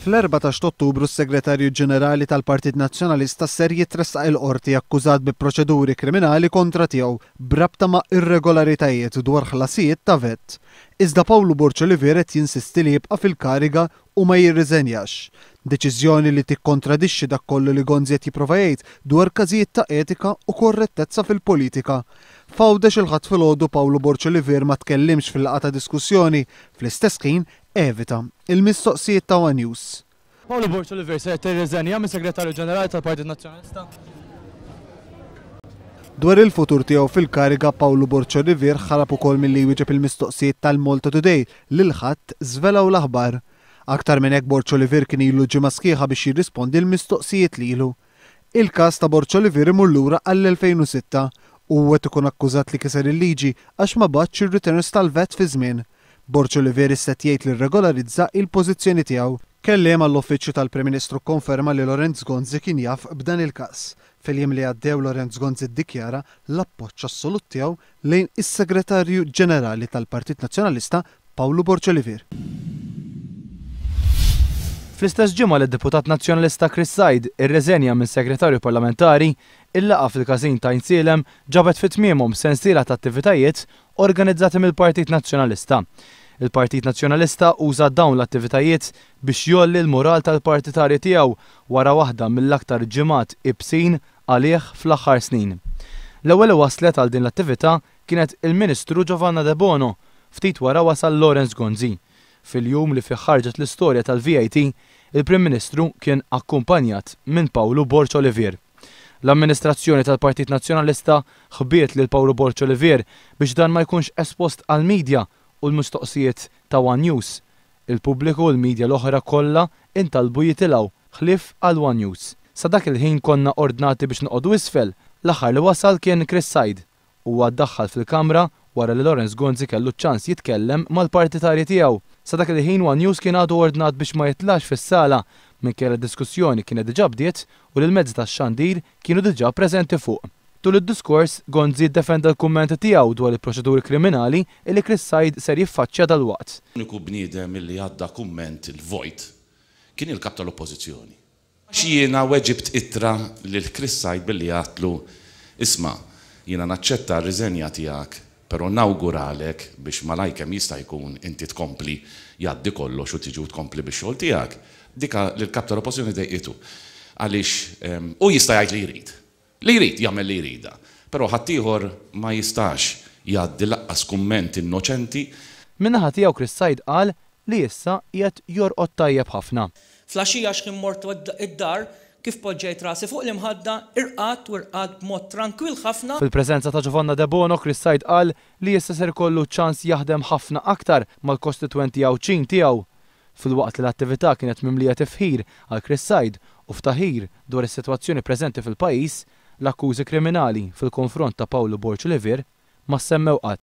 Fl-14 Ottubru s-Segretarju Ġenerali tal-Partit Nazzjonalista ser jitressaq il-qorti akkużat bi proċeduri kriminali kontra tiegħu brabta ma' irregolaritajiet dwar ħlasijiet ta' vett. Iżda Pawlu Borċolivier qed jinsisti li jibqa' fil-kariga u ma jirriżenjax. Deċiżjoni li tikkontradixxi dak kollu li Gonzi qed jipprova jgħid dwar każijiet ta' etika u korrettezza fil-politika. Fawdex il-ħadd filgħodu Pawlu Borċolivier ma tkellimx fil-laqgħa ta' diskussjoni, fl-istess ħin evita il-mistoqsijiet ta' One News. Pawlu Borċolivier se tirriżenja mis-Segretarju Ġenerali tal-Partit Nazzjonalista? Dwar il-futur tiegħu fil-kariga Pawlu Borċolivier ħarab ukoll milli jwieġeb il-mistoqsijiet tal-Malta Today lil ħadd żvelaw l-aħbar. Aktar minn hekk Borċolivier kien ilu ġimgħa sħiħa biex jirrispondi l-mistoqsijiet lilu. Il-każ ta' Borċolivier imur lura għall-2006 u qed ikun akkużat li kiser il-liġi għax ma battx ir-returns tal-vet fi żmien. Borċolivier issa jgħid li rregolarizza il-pożizzjoni tiegħu. Kelliem għall-Uffiċċju tal-Prim Ministru konferma li Lorenz Gonzi kien jaf b'dan il-każ. Fil-jiem li għaddew Lorenz Gonzi ddikjara l-appoġġ assolut tiegħu lejn is-Segretarju Ġenerali tal-Partit Nazzjonalista Pawlu Borċolivier. Fl-istess ġimgħa l-Deputat Nazzjonalista Chris Said irreżenja minn Segretarju Parlamentari il-laqgħa fil-Każin ta' Insielem ġabet fit-tmiemhom sensiela ta' attivitajiet organizzati mill-Partit Nazzjonalista. Il-Partit Nazzjonalista uża dawn l-attivitajiet biex jolli l-moral tal-partitarji tiegħu wara waħda mill-aktar ġimgħat ibsin għalih fl-aħħar snin. L-ewwel waslet għal din l-attività kienet il-Ministru Giovanna De Bono, ftit wara wasal Lorenz Gonzi. Fil-jum li fih ħarġet l-istorja tal-VAT, il-Prim Ministru kien akkumpanjat minn Pawlu Borċolivier. L-amministrazzjoni tal-Partit Nazzjonalista ħbiet lil Pawlu Borċolivier biex dan ma jkunx espost għal-medja u l-mistoqsijiet ta' One News. Il-pubbliku u l-medja l-oħra kollha intalbu jitilgħu ħlief għal One News. Sa dak il-ħin konna ordnati biex noqogħdu isfel, l-aħħar li wasal kien Chris Said u għaddaħħal fil-Kamra wara li Lorenz Gonzi kellu ċans jitkellem mal-partitarji tiegħu. Sa dak il-ħin One News kien għadu ordnat biex ma jitlax fis-sala minkejja diskussjoni kienet diġà bdiet u l-mezzi tax-xandir kienu diġà preżenti fuq. Tul id-diskors Gonzi ddefenda l-kummenti tiegħu dwar il-proċeduri kriminali li Chris Said ser jiffaċċja dalwaqt. Uniku bniedem milli għadda kumment il-vojt kien il-kap tal-Oppożizzjoni. Jiena weġibt ittra lil Chris Said billi għatlu isma' jiena naċċetta r-riżenja tiegħek, però nawguralek biex malajkem jista' jkun inti tkompli jgħaddi kollox u tiġi tkompli bix-xogħol tiegħek. Dika l-kap tal-Oppożizzjoni dejqitu. Għaliex u jista' jgħid li jrid. Li jrid jagħmel li jrida. Però ħaddieħor ma jistax jgħaddi laqqas kumment innoċenti. Min-naħa tiegħu Chris Said qal li issa qiegħed jorqod tajjeb ħafna. Flaxija x'kien mort id-dar kif poġġejt rasi fuq l-imħadda irqat b'mod tranquill ħafna. Fil-preżenza ta' Giovanna De Bono, Chris Said qal li issa ser kollu ċans jaħdem ħafna aktar mal-kostitwenti Awċin tiegħu. Fil-waqt li l-attività kienet mimlija tifħir għal Chris Said u ftaħir dwar is-sitwazzjoni preżenti fil-pajjiż, l-akkużi kriminali fil-konfront ta' Pawlu Borċolivier ma semmew qatt.